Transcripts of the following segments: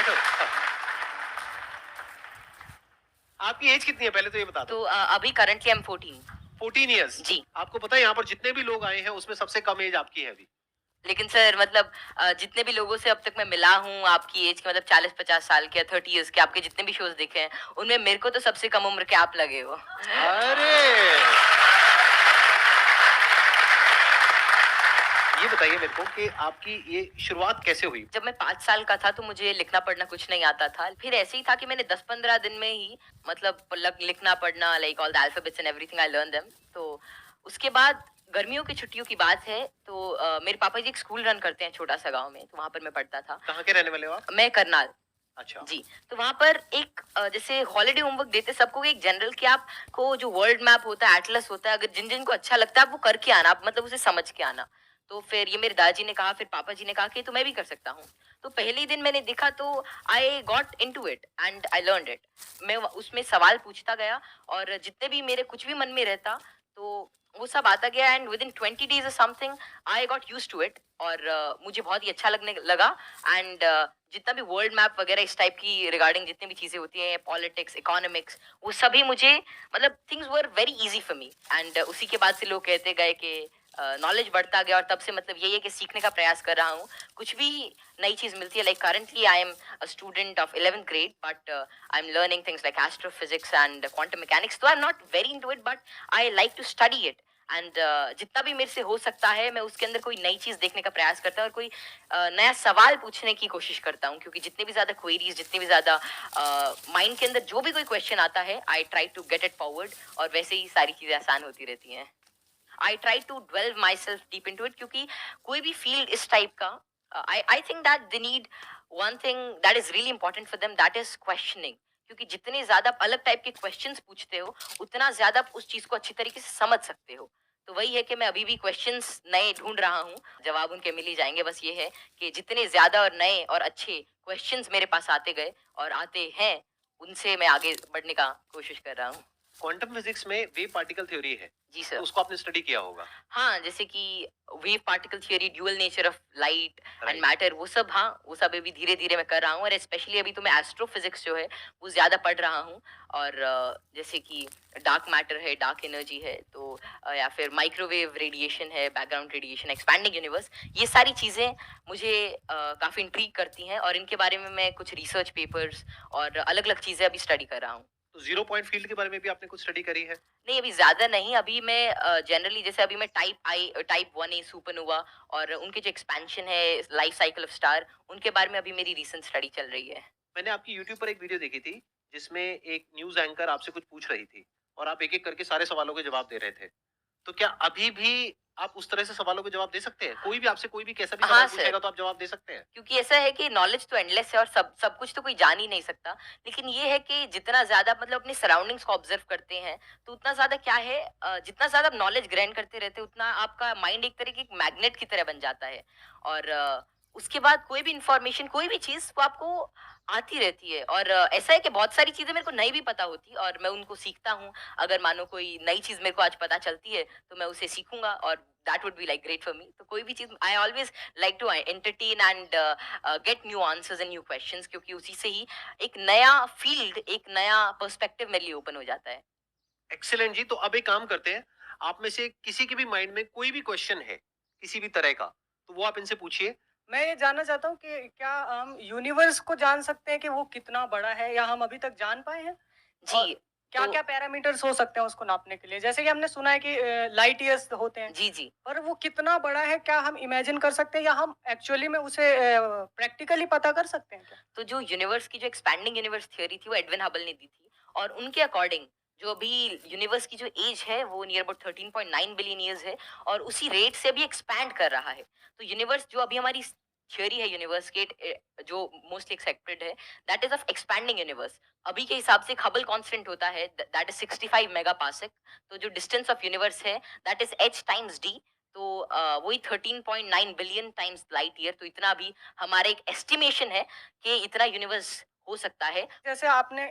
बैठो। आपकी एज कितनी है पहले तो ये बता दो? तो अभी करंटली आई एम 14। 14 इयर्स। जी। आपको पता है यहाँ पर जितने भी लोग आए हैं उसमें सबसे कम एज आपकी है अभी। लेकिन सर मतलब जितने भी लोगों से अब तक मैं मिला हूँ आपकी एज के मतलब 40-50 साल के या 30 इयर्स के आपके जितने भी शोज देखे हैं, उनमें मेरे को तो सबसे कम उम्र के आप लगे हो। अरे! ये बताइए मेरे को कि आपकी ये शुरुआत कैसे हुई? जब मैं 5 साल का था तो मुझे लिखना पढ़ना कुछ नहीं आता था। फिर ऐसे ही था कि मैंने 10-15 दिन में ही मतलब लिखना पढ़ना like all the alphabets and everything I learn them. तो उसके बाद गर्मियों की छुट्टियों की बात है तो मेरे पापा जी एक स्कूल रन करते हैं छोटा-सा गाँव में, तो वहाँ पर मैं पढ़ता था। कहाँ के रहने वाले हो आप? मैं करनाल। अच्छा। जी, तो वहाँ पर एक जैसे हॉलिडे होमवर्क देते सबको एक जनरल कि आपको जो वर्ल्ड मैप होता है, एटलस होता है, अगर जिन-जिन को अच्छा लगता है आप वो करके आना, आप मतलब उसे समझ के आना। तो फिर ये मेरे दादाजी ने कहा, फिर पापा जी ने कहा कि तो मैं भी कर सकता हूँ। तो पहले ही दिन मैंने देखा तो I got into it and I learned it. मैं उसमें सवाल पूछता गया और जितने भी मेरे कुछ भी मन में रहता, तो वो सब आता गया एंड विदिन 20 डेज़ और something I got used to it और मुझे बहुत ही अच्छा लगने लगा एंड जितना भी वर्ल्ड मैप वगैरह इस टाइप की रिगार्डिंग जितनी भी चीजें होती हैं पॉलिटिक्स इकोनॉमिक्स वो सभी मुझे मतलब things were very easy for me and उसी के बाद से लोग कहते गए कि नॉलेज बढ़ता गया और तब से मतलब यही है कि सीखने का प्रयास कर रहा हूँ कुछ भी नई चीज मिलती है like currently I am a student of 11th grade but I am learning things like astrophysics and quantum mechanics तो I am not very into it but I like to study it and जितना भी मेरे से हो सकता है मैं उसके अंदर कोई नई चीज देखने का प्रयास करता हूँ और कोई नया सवाल पूछने की कोशिश करता हूँ क्योंकि जितनी भी ज्यादा क्वेरीज जितनी भी ज्यादा माइंड के अंदर जो भी कोई क्वेश्चन आता है I try to get it forward और वैसे ही सारी चीजें आसान होती रहती हैं। I try to dwell myself deep into it क्योंकि कोई भी फील्ड इस टाइप का I think that they need one thing that is really important for them that is questioning क्योंकि जितने ज्यादा आप अलग टाइप के क्वेश्चंस पूछते हो उतना ज्यादा आप उस चीज को अच्छी तरीके से समझ सकते हो। तो वही है कि मैं अभी भी क्वेश्चंस नए ढूंढ रहा हूँ जवाब उनके मिल ही जाएंगे बस ये है कि जितने ज्यादा और नए और अच्छे क्वेश्चंस मेरे पास आते गए और आते हैं उनसे मैं आगे बढ़ने का कोशिश कर रहा हूँ। क्वांटम फिजिक्स में वेव पार्टिकल थ्योरी है, जी तो सर। उसको आपने स्टडी किया होगा। हाँ, जैसे कि wave particle theory, dual nature of light and right. Matter वो सब हाँ, वो सब अभी धीरे-धीरे मैं कर रहा हूँ और स्पेशली अभी तो मैं एस्ट्रोफिजिक्स जो है, वो ज़्यादा पढ़ रहा हूँ और जैसे कि डार्क मैटर है, डार्क एनर्जी है, तो या फिर माइक्रोवेव रेडिएशन है, बैकग्राउंड रेडिएशन, एक्सपैंडिंग यूनिवर्स, ये सारी चीज़ें मुझे काफ़ी इंट्रिग करती हैं और इनके बारे में मैं कुछ रिसर्च पेपर्स और अलग-अलग चीज़ें अभी स्टडी कर रहा हूँ। तो जीरो पॉइंट फील्ड के बारे में भी आपने कुछ स्टडी करी है? नहीं, अभी ज़्यादा नहीं, अभी मैं जनरली जैसे अभी मैं टाइप 1A सुपरनोवा और उनके जो एक्सपेंशन है, लाइफ साइकिल ऑफ स्टार, उनके बारे में अभी मेरी रीसेंट स्टडी चल रही है। मैंने आपकी यूट्यूब पर एक वीडियो देखी थी जिसमें एक न्यूज एंकर आपसे कुछ पूछ रही थी और आप एक एक करके सारे सवालों के जवाब दे रहे थे। तो क्या अभी भी आप उस तरह से सवालों के जवाब दे सकते हैं? कोई भी आपसे कोई भी कैसा भी हाँ सवाल सर। पूछेगा तो आप जवाब दे सकते हैं? क्योंकि ऐसा है कि नॉलेज तो एंडलेस है और सब सब कुछ तो कोई जान ही नहीं सकता। लेकिन ये है कि जितना ज़्यादा आप मतलब अपनी सराउंडिंग्स को ऑब्ज़र्व करते हैं, तो उतना ज़्यादा क्या है जितना ज़्यादा आप नॉलेज ग्रहण करते रहते हैं, उतना आपका माइंड एक तरह की एक मैग्नेट की तरह बन जाता है। और उसके बाद कोई भी इन्फॉर्मेशन, कोई भी चीज़ वो आपको आती रहती है और ऐसा है कि बहुत सारी चीज़ें मेरे को नहीं भी पता होती और मैं उनको सीखता हूँ। अगर मानो कोई नई चीज़ मेरे को आज पता चलती है, तो मैं उसे सीखूँगा और that would be like great for me. तो कोई भी चीज़ I always like to entertain and get new answers and new questions क्योंकि उसी से ही एक नया फील्ड एक नया पर्सपेक्टिव मेरे लिए ओपन हो जाता है। एक्सीलेंट जी। तो अब एक काम करते हैं, आप में से किसी के भी माइंड में कोई भी क्वेश्चन है, किसी भी तरह का, तो वो आप इनसे पूछिए। मैं ये जानना चाहता हूँ कि क्या हम यूनिवर्स को जान सकते हैं कि वो कितना बड़ा है या हम अभी तक जान पाए हैं? और जी, तो क्या-क्या पैरामीटर्स हो सकते हैं उसको नापने के लिए? जैसे कि हमने सुना है कि लाइट ईयर्स होते हैं, जी, जी। पर वो कितना बड़ा है क्या हम इमेजिन कर सकते हैं या हम एक्चुअली में उसे प्रैक्टिकली पता कर सकते हैं क्या? तो जो यूनिवर्स की जो एक्सपैंडिंग यूनिवर्स थ्योरी थी वो एडविन हबल ने दी थी और उनके अकॉर्डिंग जो अभी यूनिवर्स की जो एज है वो नियर अबाउट 13.9 बिलियन ईयर्स है और उसी रेट से अभी एक्सपैंड कर रहा है। तो यूनिवर्स जो अभी हमारी थ्योरी है यूनिवर्स के जो मोस्टली एक्सेप्टेड है that is of expanding universe. अभी के हिसाब से हबल कांस्टेंट होता है दैट इज 65 मेगा पास्क। तो जो डिस्टेंस ऑफ यूनिवर्स है that is h times d। तो वही 13.9 बिलियन टाइम्स लाइट ईयर। तो इतना भी हमारा एक एस्टिमेशन है कि इतना यूनिवर्स हो सकता है। जैसे आपने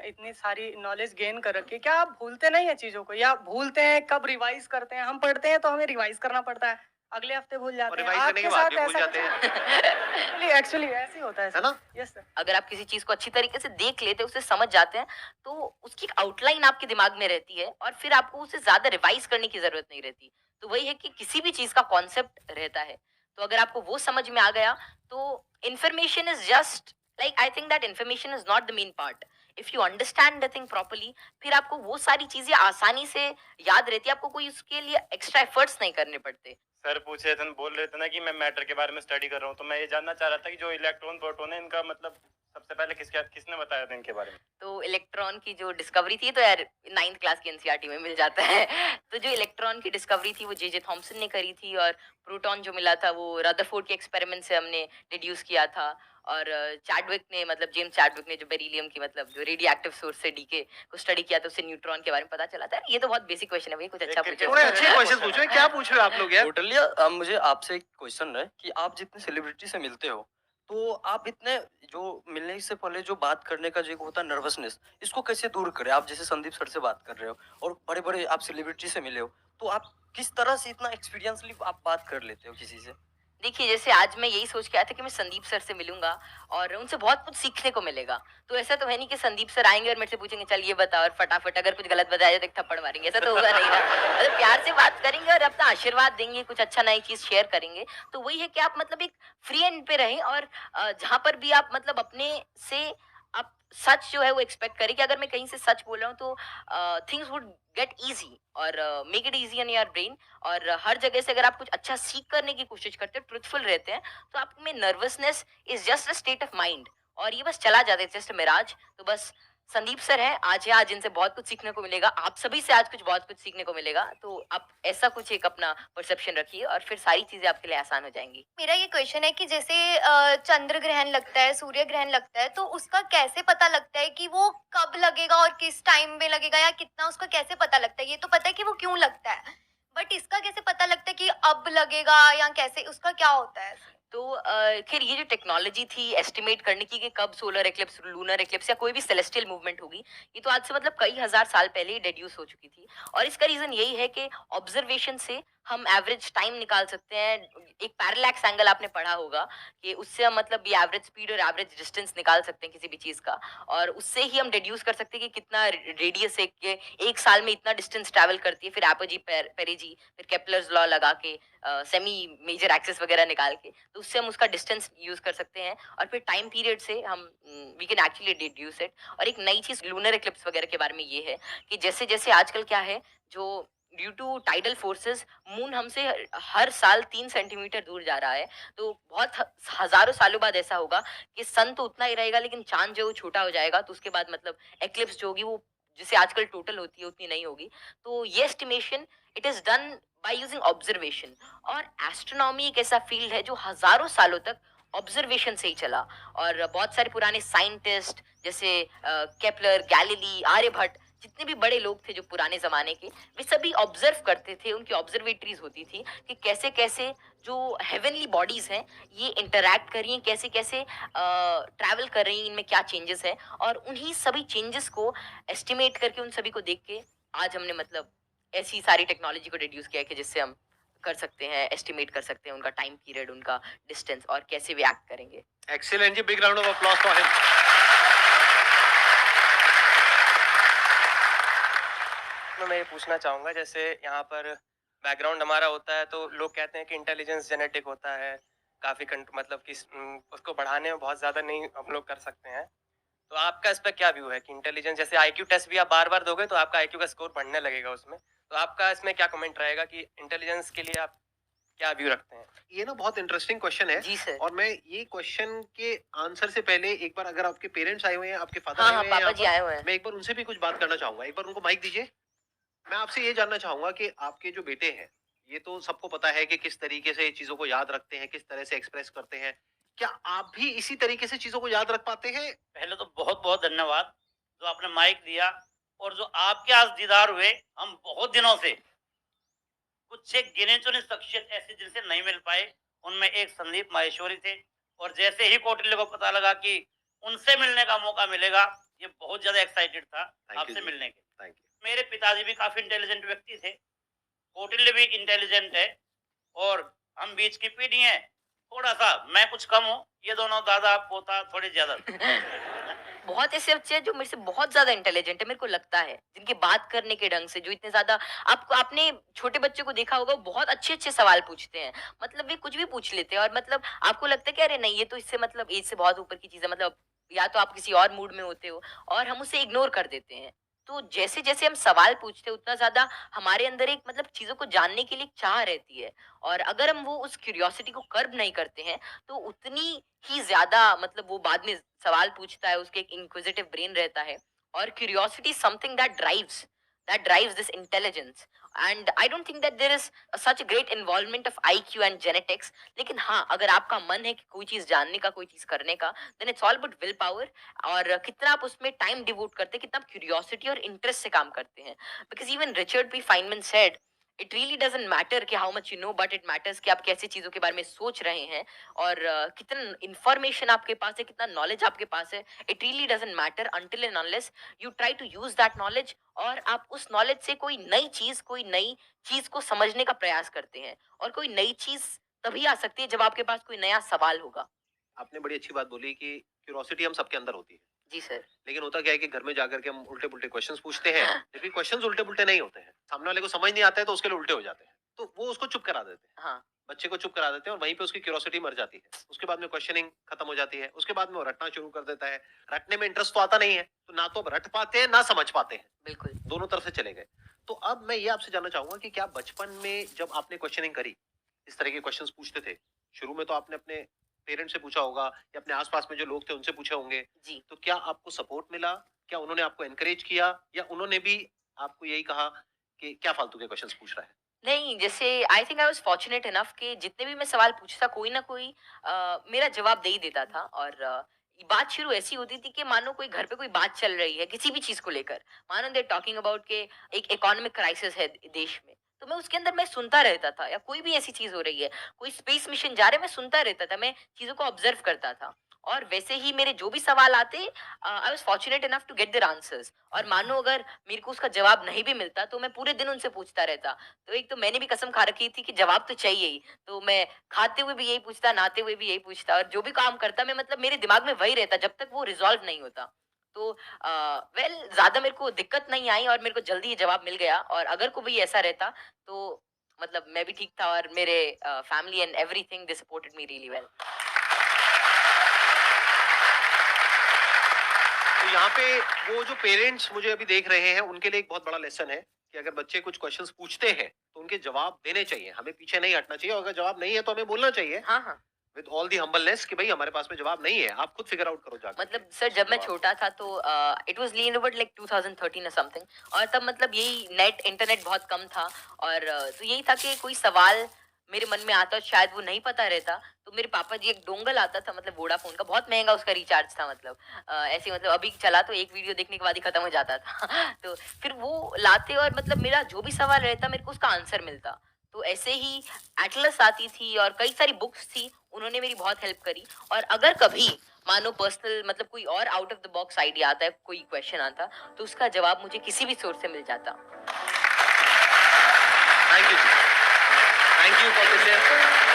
इतनी सारी नॉलेज गेन कर रखी है, क्या आप भूलते नहीं है चीज़ों को या भूलते हैं, कब रिवाइज़ करते हैं? हम पढ़ते हैं तो हमें रिवाइज़ करना पड़ता है। अगले हफ्ते भूल जाते और हैं। रिवाइज करने आपके के बाद साथ भी भूल ऐसा जाते हैं, एक्चुअली ऐसे ही होता है है सर। ना? Yes sir. अगर आप किसी चीज को अच्छी तरीके से देख लेते हैं, उसे समझ जाते हैं, तो उसकी एक आउटलाइन आपके दिमाग में रहती है और फिर आपको उसे ज्यादा रिवाइज करने की जरूरत नहीं रहती। तो वही है कि किसी भी चीज का कॉन्सेप्ट रहता है, तो अगर आपको वो समझ में आ गया, तो information is just like, I think that information is not the main part. If you understand the thing properly, फिर आपको वो सारी चीजें आसानी से याद रहती है, आपको कोई उसके लिए एक्स्ट्रा एफर्ट्स नहीं करने पड़ते। सर पूछ रहे थे, बोल रहे थे ना कि मैं मैटर के बारे में स्टडी कर रहा हूँ, तो मैं ये जानना चाह रहा था कि जो इलेक्ट्रॉन प्रोटॉन है, इनका मतलब सबसे पहले किसने बताया था इनके बारे में? तो इलेक्ट्रॉन की जो डिस्कवरी थी, तो यार 9th क्लास की एनसीईआरटी में मिल जाता है। तो जो इलेक्ट्रॉन की डिस्कवरी थी वो जे थॉमसन ने करी थी, और प्रोटॉन जो मिला था वो रदरफोर्ड के एक्सपेरिमेंट से हमने डिड्यूस किया था। और चैडविक ने, मतलब जेम्स चैडविक ने, जो बेरिलियम की, मतलब जो रेडियो एक्टिव सोर्स से डीके को स्टडी किया था, उससे न्यूट्रॉन के बारे में पता चला था। ये तो बहुत बेसिक क्वेश्चन है भैया, कुछ अच्छा पूछो। थोड़े अच्छे क्वेश्चन पूछ रहे हैं, क्या पूछ रहे हो आप लोग यार? टोटली। मुझे आपसे एक क्वेश्चन है कि आप जितने सेलिब्रिटी से मिलते हो, तो आप इतने जो मिलने से पहले जो बात करने का जो एक होता है नर्वसनेस, इसको कैसे दूर करें? आप जैसे संदीप सर से बात कर रहे हो और बड़े बड़े आप सेलिब्रिटी से मिले हो, तो आप किस तरह से इतना एक्सपीरियंसली आप बात कर लेते हो किसी से? देखिए, जैसे आज मैं यही सोच के आया था कि मैं संदीप सर से मिलूंगा और उनसे बहुत कुछ सीखने को मिलेगा। तो ऐसा तो है नहीं कि संदीप सर आएंगे और मेरे से पूछेंगे चल ये बता, और फटाफट अगर कुछ गलत बताया तो एक थप्पड़ मारेंगे। ऐसा तो होगा नहीं ना। मतलब प्यार से बात करेंगे और अपना आशीर्वाद देंगे, कुछ अच्छा नई चीज शेयर करेंगे। तो वही है कि आप मतलब एक फ्री एंड पे रहें, और जहां पर भी आप मतलब अपने से आप सच जो है वो एक्सपेक्ट करें कि अगर मैं कहीं से सच बोल रहा हूँ तो थिंग्स वुड गेट इजी, और make it easy in your brain. और हर जगह से अगर आप कुछ अच्छा सीख करने की कोशिश करते हैं, ट्रुथफुल रहते हैं, तो आप में nervousness is just a state of mind, और ये बस चला जाता है, जस्ट मिराज। तो बस संदीप सर हैं, आज है, आज इनसे बहुत कुछ सीखने को मिलेगा, आप सभी से आज कुछ बहुत कुछ सीखने को मिलेगा। तो आप ऐसा कुछ एक अपना परसेप्शन रखिए और फिर सारी चीजें आपके लिए आसान हो जाएंगी। मेरा ये क्वेश्चन है कि जैसे चंद्र ग्रहण लगता है, सूर्य ग्रहण लगता है, तो उसका कैसे पता लगता है कि वो कब लगेगा और किस टाइम में लगेगा, या कितना, उसका कैसे पता लगता है? ये तो पता है कि वो क्यों लगता है, बट इसका कैसे पता लगता है कि अब लगेगा, या कैसे, उसका क्या होता है? तो खैर ये जो टेक्नोलॉजी थी एस्टिमेट करने की कि कब सोलर एक्लिप्स, लूनर एक्लिप्स या कोई भी सेलेस्टियल मूवमेंट होगी, ये तो आज से मतलब कई हजार साल पहले ही डेड्यूस हो चुकी थी। और इसका रीजन यही है कि ऑब्जर्वेशन से हम एवरेज टाइम निकाल सकते हैं। एक पैरेलैक्स एंगल आपने पढ़ा होगा कि उससे हम मतलब ये एवरेज स्पीड और एवरेज डिस्टेंस निकाल सकते हैं किसी भी चीज का, और उससे ही हम डिड्यूस कर सकते हैं कि कितना रेडियस है, कि एक साल में इतना डिस्टेंस ट्रैवल करती है। फिर एपोजी, पेरेजी, फिर केपलर्स लॉ लगा के, सेमी मेजर एक्सिस वगैरह निकाल के, तो उससे हम उसका डिस्टेंस यूज कर सकते हैं, और फिर टाइम पीरियड से हम we can actually deduce it. और एक नई चीज लूनर एक्लिप्स वगैरह के बारे में ये है कि जैसे जैसे आजकल क्या है, जो due to tidal forces moon हमसे हर साल 3 सेंटीमीटर दूर जा रहा है। तो बहुत हजारों सालों बाद ऐसा होगा कि सन तो उतना ही रहेगा, लेकिन चांद जो है वो छोटा हो जाएगा। तो उसके बाद मतलब एक्लिप्स जो होगी वो जिसे आजकल टोटल होती है उतनी नहीं होगी। तो ये estimation it is done by using observation. और एस्ट्रोनॉमी एक ऐसा फील्ड है जो हजारों सालों तक ऑब्जर्वेशन से ही चला, और बहुत सारे पुराने साइंटिस्ट जैसे केपलर, गैलीली, आर्यभट्ट, जितने भी बड़े लोग थे जो पुराने जमाने के, वे सभी ऑब्जर्व करते थे। उनकी ऑब्जर्वेटरीज होती थी कि कैसे कैसे जो हेवनली बॉडीज हैं ये इंटरैक्ट कर रही हैं, कैसे कैसे ट्रैवल कर रही हैं, इनमें क्या चेंजेस हैं, और उन्हीं सभी चेंजेस को एस्टिमेट करके, उन सभी को देख के आज हमने मतलब ऐसी सारी टेक्नोलॉजी को डिड्यूस किया है कि जिससे हम कर सकते हैं, एस्टिमेट कर सकते हैं उनका टाइम पीरियड, उनका डिस्टेंस, और कैसे वे एक्ट करेंगे। एक्सीलेंट जी, big round of applause for him. तो मैं ये पूछना चाहूँगा, जैसे यहाँ पर बैकग्राउंड हमारा होता है, तो लोग कहते हैं कि इंटेलिजेंस जेनेटिक होता है, काफ़ी मतलब कि उसको बढ़ाने में बहुत ज़्यादा नहीं हम लोग कर सकते हैं। तो आपका इस पे क्या व्यू है कि इंटेलिजेंस, जैसे आईक्यू टेस्ट भी आप बार-बार दोगे तो आपका आईक्यू का स्कोर बढ़ने लगेगा उसमें। तो आपका इसमें क्या कमेंट रहेगा कि इंटेलिजेंस के लिए आप क्या व्यू रखते हैं? ये ना बहुत इंटरेस्टिंग क्वेश्चन है। जी सर। और मैं ये क्वेश्चन के आंसर से पहले एक बार, अगर आपके पेरेंट्स आए हुए हैं, आपके फादर हाँ आए हाँ, हुए हैं पापा यहाँ जी पर, आए हुए हैं। मैं एक बार उनसे भी कुछ बात करना चाहूंगा। एक बार उनको माइक दीजिए। मैं आपसे ये जानना चाहूंगा कि आपके जो बेटे हैं, ये तो सबको पता है कि किस तरीके से चीजों को याद रखते हैं, किस तरह से एक्सप्रेस करते हैं। क्या आप भी इसी तरीके से चीजों को याद रख पाते हैं? पहले तो बहुत बहुत धन्यवाद जो आपने माइक दिया, और जो आपके आज दीदार हुए। हम बहुत दिनों से कुछ एक गिने चुने शख्सियत ऐसे जिनसे नहीं मिल पाए, उनमें एक संदीप माहेश्वरी थे, और जैसे ही कौटिल्य को पता लगा कि उनसे मिलने का मौका मिलेगा, ये बहुत ज्यादा एक्साइटेड था आपसे मिलने के। Thank you. मेरे पिताजी भी काफी इंटेलिजेंट व्यक्ति थे, कौटिल्य भी इंटेलिजेंट है, और हम बीच की पीढ़ी हैं, थोड़ा सा मैं कुछ कम हूँ, ये दोनों दादा पोता थोड़े ज्यादा। बहुत ऐसे बच्चे हैं जो मेरे से बहुत ज्यादा इंटेलिजेंट है, मेरे को लगता है, जिनके बात करने के ढंग से, जो इतने ज्यादा, आपको आपने छोटे बच्चे को देखा होगा, वो बहुत अच्छे अच्छे सवाल पूछते हैं, मतलब वे कुछ भी पूछ लेते हैं, और मतलब आपको लगता है कि अरे नहीं, ये तो इससे मतलब एज से बहुत ऊपर की चीज है, मतलब या तो आप किसी और मूड में होते हो, और हम उसे इग्नोर कर देते हैं। तो जैसे जैसे हम सवाल पूछते हैं, उतना ज्यादा हमारे अंदर एक मतलब चीजों को जानने की लिए एक चाह रहती है, और अगर हम वो उस क्यूरियोसिटी को कर्ब नहीं करते हैं, तो उतनी ही ज्यादा मतलब वो बाद में सवाल पूछता है, उसके एक इंक्विजिटिव ब्रेन रहता है, और curiosity something that drives this intelligence, and I don't think that there is such great involvement of IQ and genetics. लेकिन हाँ, अगर आपका मन है कि कोई चीज जानने का, कोई चीज करने का, then it's all about will power, और कितना आप उसमें टाइम डिवोट करते हैं, कितना आप क्यूरियोसिटी और इंटरेस्ट से काम करते हैं। Because even Richard P Feynman said, it really doesn't matter कि how much you know, but it matters कि आप कैसे चीजों के बारे में सोच रहे हैं, और कितना इंफॉर्मेशन आपके पास है, कितना नॉलेज आपके पास है। It really doesn't matter until and unless you try to use that knowledge, और आप उस नॉलेज से कोई नई चीज को समझने का प्रयास करते हैं, और कोई नई चीज तभी आ सकती है जब आपके पास कोई नया सवाल होगा। आपने बड़ी अच्छी बात बोली कि क्यूरोसिटी हम सबके अंदर होती है, जी सर। लेकिन होता क्या है कि घर में जाकर के हम उल्टे पुल्टे क्वेश्चंस पूछते हैं, जबकि क्वेश्चंस उल्टे पुल्टे नहीं होते हैं, सामने वाले को समझ नहीं आता है तो उसके लिए उल्टे हो जाते हैं, तो वो उसको चुप करा देते हैं, हाँ। बच्चे को चुप करा देते हैं, और वहीं पे उसकी क्यूरोसिटी मर जाती है। उसके बाद में क्वेश्चनिंग खत्म हो जाती है, उसके बाद में वो रटना शुरू कर देता है। रटने में इंटरेस्ट तो आता नहीं है, तो ना तो अब रट पाते हैं ना समझ पाते हैं, बिल्कुल। दोनों तरफ से चले गए। तो अब मैं ये आपसे जानना चाहूंगा कि क्या बचपन में जब आपने क्वेश्चनिंग करी, इस तरह के क्वेश्चंस पूछते थे, शुरू में तो आपने अपने पेरेंट्स से पूछा होगा या अपने आसपास में जो लोग थे उनसे पूछे होंगे, जी। तो क्या आपको सपोर्ट मिला? क्या उन्होंने आपको एनकरेज किया, या उन्होंने भी आपको यही कहा कि क्या फालतू के क्वेश्चंस पूछ रहा है? नहीं, जैसे I think I was fortunate enough कि जितने भी मैं सवाल पूछता, कोई ना कोई मेरा जवाब दे ही देता था, और बात शुरू ऐसी होती थी कि मानो कोई घर पे कोई बात चल रही है किसी भी चीज़ को लेकर, मानो दे टॉकिंग अबाउट के एक इकोनॉमिक क्राइसिस है देश में, तो मैं उसके अंदर मैं सुनता रहता था, या कोई भी ऐसी चीज़ हो रही है, कोई स्पेस मिशन जा रहा है, मैं सुनता रहता था, मैं चीज़ों को ऑब्जर्व करता था, और वैसे ही मेरे जो भी सवाल आते, I was fortunate enough to get their answers, और मानो अगर मेरे को उसका जवाब नहीं भी मिलता, तो मैं पूरे दिन उनसे पूछता रहता। तो एक तो मैंने भी कसम खा रखी थी कि जवाब तो चाहिए ही, तो मैं खाते हुए भी यही पूछता, नहाते हुए भी यही पूछता, और जो भी काम करता मैं, मतलब मेरे दिमाग में वही रहता जब तक वो रिज़ॉल्व नहीं होता। तो वेल, ज़्यादा मेरे को दिक्कत नहीं आई, और मेरे को जल्दी ये जवाब मिल गया, और अगर कोई ऐसा रहता, तो मतलब मैं भी ठीक था, और मेरे family and everything, they supported me really well. तो यहाँ पे वो जो पेरेंट्स मुझे अभी देख रहे हैं, उनके लिए एक बहुत बड़ा लेसन है कि अगर बच्चे कुछ क्वेश्चंस पूछते हैं तो उनके जवाब देने चाहिए, हमें पीछे नहीं हटना चाहिए, और अगर जवाब नहीं है तो हमें बोलना चाहिए हाँ, हाँ। विद ऑल दी हम्बलनेस कि भाई हमारे पास में जवाब नहीं है, आप खुद फिगर आउट करो जाकर मतलब के सर, जब मैं जवाब। छोटा था, तो it was lean about like 2013 और समथिंग, और तब मतलब यही नेट इंटरनेट बहुत कम था, और तो यही था कि कोई सवाल मेरे मन में आता, शायद वो नहीं पता रहता, तो मेरे पापा जी, एक डोंगल आता था, मतलब वोडाफोन का, बहुत महंगा उसका रिचार्ज था, मतलब ऐसे, मतलब अभी चला तो एक वीडियो देखने के बाद ही खत्म हो जाता था। तो फिर वो लाते, और मतलब मेरा जो भी सवाल रहता, मेरे को उसका आंसर मिलता। तो ऐसे ही एटलस आती थी, और कई सारी बुक्स थी, उन्होंने मेरी बहुत हेल्प करी, और अगर कभी मानो पर्सनल, मतलब कोई और out of the box idea आता है, कोई क्वेश्चन आता, तो उसका जवाब मुझे किसी भी सोर्स से मिल जाता। Thank you, thank you for this.